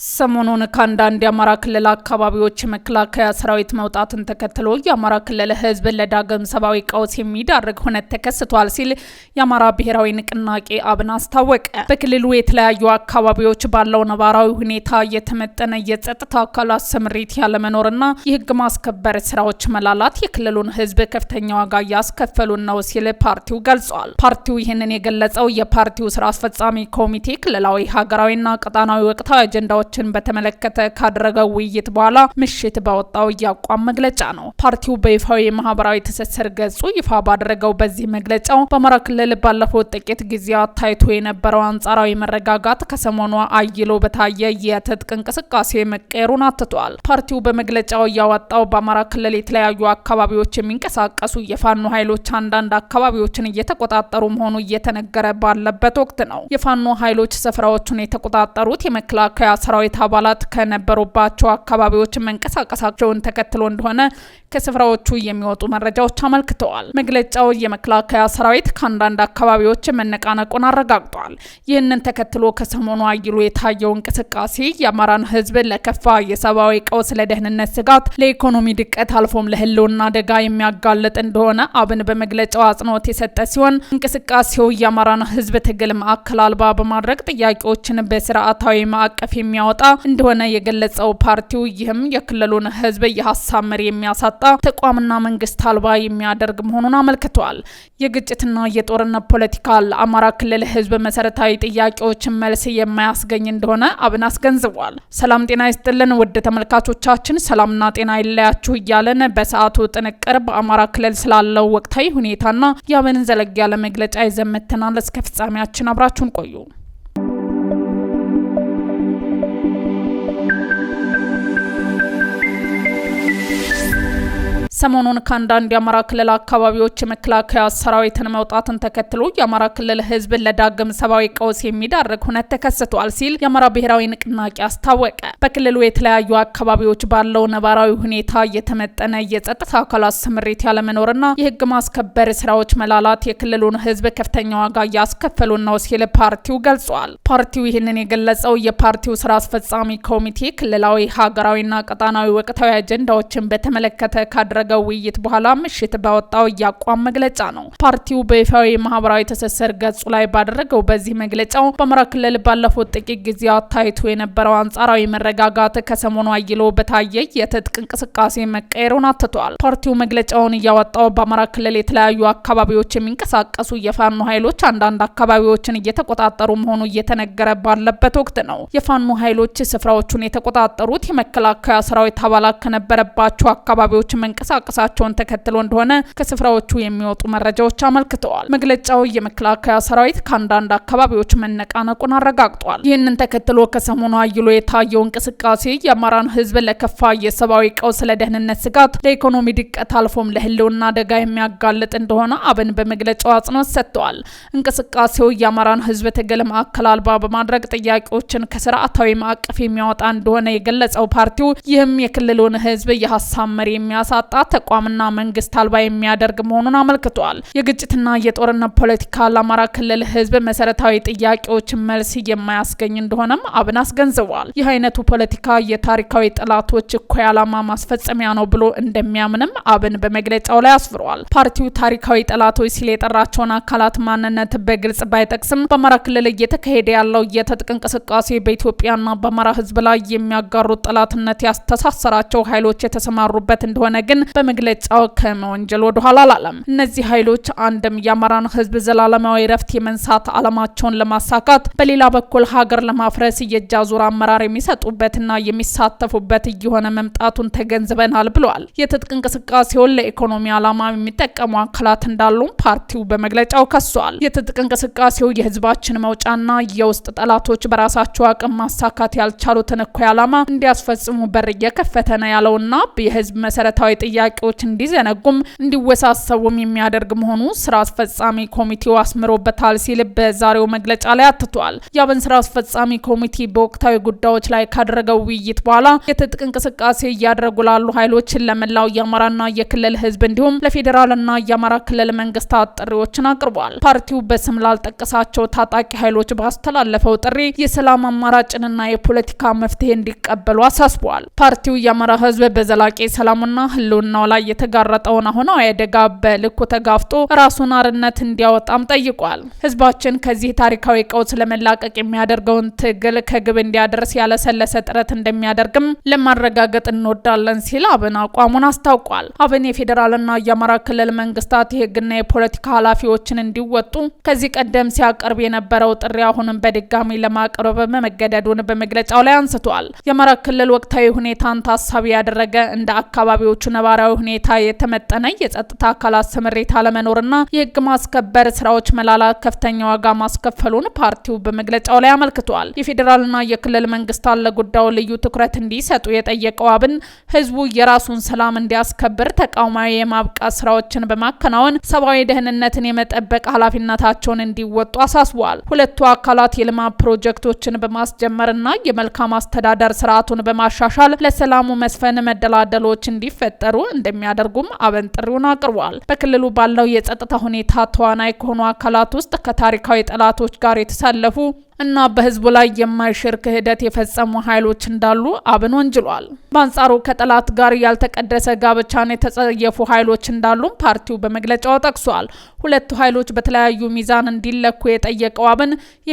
ሰሞኑን ከአንዳንድ የአማራ ክልል አካባቢዎች መከላከያ ሰራዊት መውጣትን ተከትሎ የአማራ ክልል ህዝብ ለዳግም ሰብአዊ ቀውስ የሚዳርግ ሁነት ተከስቷል ሲል የአማራ ብሔራዊ ንቅናቄ አብን አስታወቀ። በክልሉ የተለያዩ አካባቢዎች ባለው ነባራዊ ሁኔታ የተመጠነ የጸጥታ አካላት ስምሪት ያለመኖርና የህግ ማስከበር ስራዎች መላላት የክልሉን ህዝብ ከፍተኛ ዋጋ እያስከፈሉን ነው ሲል ፓርቲው ገልጿል። ፓርቲው ይህንን የገለጸው የፓርቲው ስራ አስፈጻሚ ኮሚቴ ክልላዊ ሀገራዊና ቀጣናዊ ወቅታዊ አጀንዳዎች በተመለከተ ካደረገው ውይይት በኋላ ምሽት ባወጣው የአቋም መግለጫ ነው። ፓርቲው በይፋዊ ማህበራዊ ትስስር ገጹ ይፋ ባደረገው በዚህ መግለጫው በአማራ ክልል ባለፉት ጥቂት ጊዜያት ታይቶ የነበረው አንጻራዊ መረጋጋት ከሰሞኑ አይሎ በታየ የትጥቅ እንቅስቃሴ መቀየሩን አትቷል። ፓርቲው በመግለጫው ያወጣው በአማራ ክልል የተለያዩ አካባቢዎች የሚንቀሳቀሱ የፋኖ ኃይሎች አንዳንድ አካባቢዎችን እየተቆጣጠሩ መሆኑ እየተነገረ ባለበት ወቅት ነው። የፋኖ ኃይሎች ስፍራዎቹን የተቆጣጠሩት የመከላከያ ሰራዊት አባላት ከነበሩባቸው አካባቢዎች መንቀሳቀሳቸውን ተከትሎ እንደሆነ ከስፍራዎቹ የሚወጡ መረጃዎች አመልክተዋል። መግለጫው የመከላከያ ሰራዊት ከአንዳንድ አካባቢዎች መነቃነቁን አረጋግጧል። ይህንን ተከትሎ ከሰሞኑ አይሎ የታየው እንቅስቃሴ የአማራን ህዝብ ለከፋ የሰብአዊ ቀውስ፣ ለደህንነት ስጋት፣ ለኢኮኖሚ ድቀት አልፎም ለህልውና አደጋ የሚያጋልጥ እንደሆነ አብን በመግለጫው አጽንኦት የሰጠ ሲሆን እንቅስቃሴው የአማራን ህዝብ ትግል ማዕከል አልባ በማድረግ ጥያቄዎችን በስርዓታዊ ማዕቀፍ የሚያወጣ እንደሆነ የገለጸው ፓርቲው ይህም የክልሉን ህዝብ የሀሳብ መሪ የሚያሳጣ ተቋምና መንግስት አልባ የሚያደርግ መሆኑን አመልክቷል። የግጭትና የጦርነት ፖለቲካ ለአማራ ክልል ህዝብ መሰረታዊ ጥያቄዎችን መልስ የማያስገኝ እንደሆነ አብን አስገንዝቧል። ሰላም ጤና ይስጥልን ውድ ተመልካቾቻችን፣ ሰላምና ጤና ይለያችሁ እያለን በሰዓቱ ጥንቅር በአማራ ክልል ስላለው ወቅታዊ ሁኔታና የአብንን ዘለግ ያለ መግለጫ ይዘን መጥተናል። እስከ ፍጻሜያችን አብራችሁን ቆዩ። ሰሞኑን ከአንዳንድ የአማራ ክልል አካባቢዎች መከላከያ ሰራዊትን መውጣትን ተከትሎ የአማራ ክልል ህዝብ ለዳግም ሰብአዊ ቀውስ የሚዳርግ ሁነት ተከስቷል ሲል የአማራ ብሔራዊ ንቅናቄ አስታወቀ። በክልሉ የተለያዩ አካባቢዎች ባለው ነባራዊ ሁኔታ የተመጠነ የጸጥታ አካላት ስምሪት ያለመኖርና የህግ ማስከበር ስራዎች መላላት የክልሉን ህዝብ ከፍተኛ ዋጋ እያስከፈሉን ነው ሲል ፓርቲው ገልጿል። ፓርቲው ይህንን የገለጸው የፓርቲው ስራ አስፈጻሚ ኮሚቴ ክልላዊ ሀገራዊና ቀጣናዊ ወቅታዊ አጀንዳዎችን በተመለከተ ካደረገ ውይይት በኋላ ምሽት ባወጣው የአቋም መግለጫ ነው። ፓርቲው በይፋዊ ማህበራዊ ትስስር ገጹ ላይ ባደረገው በዚህ መግለጫው በአማራ ክልል ባለፉት ጥቂት ጊዜያት ታይቶ የነበረው አንጻራዊ መረጋጋት ከሰሞኑ አይሎ በታየ የትጥቅ እንቅስቃሴ መቀየሩን አትቷል። ፓርቲው መግለጫውን እያወጣው በአማራ ክልል የተለያዩ አካባቢዎች የሚንቀሳቀሱ የፋኖ ኃይሎች አንዳንድ አካባቢዎችን እየተቆጣጠሩ መሆኑ እየተነገረ ባለበት ወቅት ነው። የፋኖ ኃይሎች ስፍራዎቹን የተቆጣጠሩት የመከላከያ ሰራዊት አባላት ከነበረባቸው አካባቢዎች መንቀሳቀሳቸውን ተከትሎ እንደሆነ ከስፍራዎቹ የሚወጡ መረጃዎች አመልክተዋል። መግለጫው የመከላከያ ሰራዊት ከአንዳንድ አካባቢዎች መነቃነቁን አረጋግጧል። ይህንን ተከትሎ ከሰሞኑ አይሎ የታየው እንቅስቃሴ የአማራን ህዝብ ለከፋ የሰብአዊ ቀውስ፣ ለደህንነት ስጋት፣ ለኢኮኖሚ ድቀት አልፎም ለህልውና አደጋ የሚያጋልጥ እንደሆነ አብን በመግለጫው አጽንኦት ሰጥቷል። እንቅስቃሴው የአማራን ህዝብ ትግል ማዕከል አልባ በማድረግ ጥያቄዎችን ከስርዓታዊ ማዕቀፍ የሚያወጣ እንደሆነ የገለጸው ፓርቲው ይህም የክልሉን ህዝብ የሀሳብ መሪ የሚያሳጣ ተቋምና መንግስት አልባ የሚያደርግ መሆኑን አመልክቷል። የግጭትና የጦርነት ፖለቲካ ለአማራ ክልል ህዝብ መሰረታዊ ጥያቄዎች መልስ የማያስገኝ እንደሆነም አብን አስገንዝቧል። ይህ አይነቱ ፖለቲካ የታሪካዊ ጠላቶች እኩይ ዓላማ ማስፈጸሚያ ነው ብሎ እንደሚያምንም አብን በመግለጫው ላይ አስፍሯል። ፓርቲው ታሪካዊ ጠላቶች ሲል የጠራቸውን አካላት ማንነት በግልጽ ባይጠቅስም በአማራ ክልል እየተካሄደ ያለው የትጥቅ እንቅስቃሴ በኢትዮጵያና በአማራ ህዝብ ላይ የሚያጋሩት ጠላትነት ያስተሳሰራቸው ኃይሎች የተሰማሩበት እንደሆነ ግን በመግለጫው ከመወንጀል ወደ ኋላ አላለም። እነዚህ ኃይሎች አንድም የአማራን ህዝብ ዘላለማዊ ረፍት የመንሳት አለማቸውን ለማሳካት፣ በሌላ በኩል ሀገር ለማፍረስ የእጅ አዙር አመራር የሚሰጡበትና የሚሳተፉበት እየሆነ መምጣቱን ተገንዝበናል ብለዋል። የትጥቅ እንቅስቃሴውን ለኢኮኖሚ አላማ የሚጠቀሙ አካላት እንዳሉ ፓርቲው በመግለጫው ከሷል። የትጥቅ እንቅስቃሴው የህዝባችን መውጫና የውስጥ ጠላቶች በራሳቸው አቅም ማሳካት ያልቻሉትን እኩይ አላማ እንዲያስፈጽሙ በር እየከፈተ ነው ያለውና የህዝብ መሰረታዊ ጥያቄ ጥያቄዎች እንዲዘነጉም እንዲወሳሰቡም የሚያደርግ መሆኑ ስራ አስፈጻሚ ኮሚቴው አስምሮበታል ሲል በዛሬው መግለጫ ላይ አትቷል። የአብን ስራ አስፈጻሚ ኮሚቴ በወቅታዊ ጉዳዮች ላይ ካደረገው ውይይት በኋላ የትጥቅ እንቅስቃሴ እያደረጉ ላሉ ኃይሎች ለመላው የአማራና የክልል ህዝብ እንዲሁም ለፌዴራልና የአማራ ክልል መንግስታት ጥሪዎችን አቅርቧል። ፓርቲው በስም ላልጠቀሳቸው ታጣቂ ኃይሎች ባስተላለፈው ጥሪ የሰላም አማራጭንና የፖለቲካ መፍትሄ እንዲቀበሉ አሳስቧል። ፓርቲው የአማራ ህዝብ በዘላቂ ሰላምና ህልውናው ላይ የተጋረጠውን አሁናዊ አደጋ በልኩ ተጋፍጦ ራሱን አርነት እንዲያወጣም ጠይቋል። ህዝባችን ከዚህ ታሪካዊ ቀውስ ለመላቀቅ የሚያደርገውን ትግል ከግብ እንዲያደርስ ያለሰለሰ ጥረት እንደሚያደርግም ለማረጋገጥ እንወዳለን ሲል አብን አቋሙን አስታውቋል። አብን የፌዴራልና የአማራ ክልል መንግስታት የህግና የፖለቲካ ኃላፊዎችን እንዲወጡ ከዚህ ቀደም ሲያቀርብ የነበረው ጥሪ አሁንም በድጋሚ ለማቅረብ መገደዱን በመግለጫው ላይ አንስቷል። የአማራ ክልል ወቅታዊ ሁኔታን ታሳቢ ያደረገ እንደ አካባቢዎቹ ነባራዊ ሁኔታ የተመጠነ የጸጥታ አካላት ስምሪት አለመኖርና የህግ ማስከበር ስራዎች መላላት ከፍተኛ ዋጋ ማስከፈሉን ፓርቲው በመግለጫው ላይ አመልክቷል። የፌዴራልና የክልል መንግስታት ለጉዳዩ ልዩ ትኩረት እንዲሰጡ የጠየቀው አብን ህዝቡ የራሱን ሰላም እንዲያስከብር ተቋማዊ የማብቃት ስራዎችን በማከናወን ሰብአዊ ደህንነትን የመጠበቅ ኃላፊነታቸውን እንዲወጡ አሳስቧል። ሁለቱ አካላት የልማት ፕሮጀክቶችን በማስጀመርና የመልካም አስተዳደር ስርዓቱን በማሻሻል ለሰላሙ መስፈን መደላደሎች እንዲፈጠሩ እንደሚያደርጉም አብን ጥሪውን አቅርቧል። በክልሉ ባለው የጸጥታ ሁኔታ ተዋናይ ከሆኑ አካላት ውስጥ ከታሪካዊ ጠላቶች ጋር የተሳለፉ እና በህዝቡ ላይ የማይሽር ክህደት የፈጸሙ ኃይሎች እንዳሉ አብን ወንጅሏል። በአንጻሩ ከጠላት ጋር ያልተቀደሰ ጋብቻን የተጸየፉ ኃይሎች እንዳሉ ፓርቲው በመግለጫው ጠቅሷል። ሁለቱ ኃይሎች በተለያዩ ሚዛን እንዲለኩ የጠየቀው አብን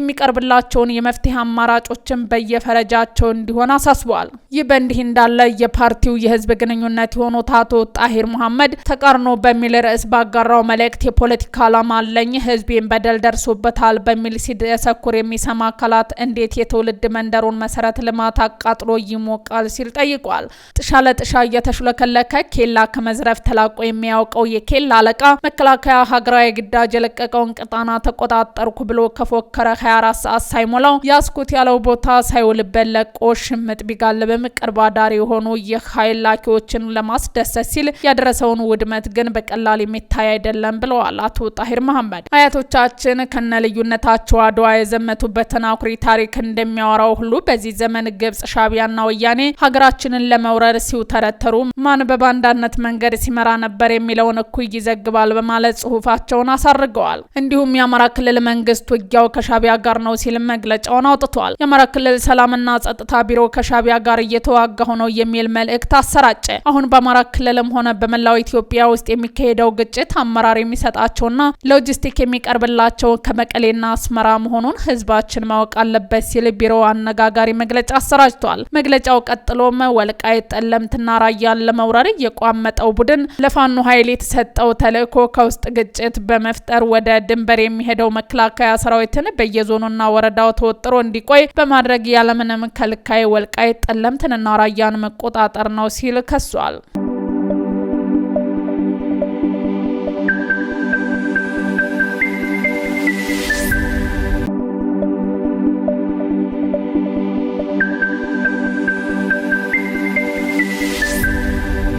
የሚቀርብላቸውን የመፍትሄ አማራጮችን በየፈረጃቸው እንዲሆን አሳስቧል። ይህ በእንዲህ እንዳለ የፓርቲው የህዝብ ግንኙነት የሆኑት አቶ ጣሂር መሐመድ ተቃርኖ በሚል ርዕስ ባጋራው መልእክት የፖለቲካ ዓላማ አለኝ፣ ህዝቤን በደል ደርሶበታል በሚል ሲደሰኩር የሚሰማ አካላት እንዴት የትውልድ መንደሩን መሰረተ ልማት አቃጥሎ ይሞቃል ሲል ጠይቋል። ጥሻ ለጥሻ እየተሽለከለከ ኬላ ከመዝረፍ ተላቆ የሚያውቀው የኬላ አለቃ መከላከያ ሀገራዊ ግዳጅ የለቀቀውን ቀጣና ተቆጣጠርኩ ብሎ ከፎከረ 24 ሰዓት ሳይሞላው ያስኩት ያለው ቦታ ሳይውልበት ለቆ ሽምጥ ቢጋልብም ቅርብ አዳሪ የሆኑ የኃይል ላኪዎችን ለማስደሰት ሲል ያደረሰውን ውድመት ግን በቀላል የሚታይ አይደለም ብለዋል አቶ ጣሂር መሐመድ። አያቶቻችን ከነልዩነታቸው አድዋ የዘመቱበት ተናኩሪ ታሪክ እንደሚያወራው ሁሉ በዚህ ዘመን ግብጽ፣ ሻቢያና ወያኔ ሀገራችንን ለመውረር ሲውተረተሩ ማን በባንዳነት መንገድ ሲመራ ነበር የሚለውን እኩይ ይዘግባል በማለት ጽሁፋቸውን አሳርገዋል። እንዲሁም የአማራ ክልል መንግስት ውጊያው ከሻቢያ ጋር ነው ሲል መግለጫውን አውጥቷል። የአማራ ክልል ሰላምና ጸጥታ ቢሮ ከሻቢያ ጋር እየተዋጋሁ ነው የሚል መልእክት አሰራጨ። አሁን በአማራ ክልልም ሆነ በመላው ኢትዮጵያ ውስጥ የሚካሄደው ግጭት አመራር የሚሰጣቸውና ሎጂስቲክ የሚቀርብላቸው ከመቀሌና አስመራ መሆኑን ህዝባችን ማወቅ አለበት ሲል ቢሮ አነጋጋሪ መግለጫ አሰራጭቷል። መግለጫው ቀጥሎም ወልቃይት ጠለምትና ራያን ለመውረር የቋመጠው ቡድን ለፋኖ ኃይል የተሰጠው ተልእኮ ከውስጥ ግጭት በመፍጠር ወደ ድንበር የሚሄደው መከላከያ ሰራዊትን በየዞኑና ወረዳው ተወጥሮ እንዲቆይ በማድረግ ያለምንም ከልካይ ወልቃይት ጠለምትንና ራያን መቆጣጠር ነው ሲል ከሷል።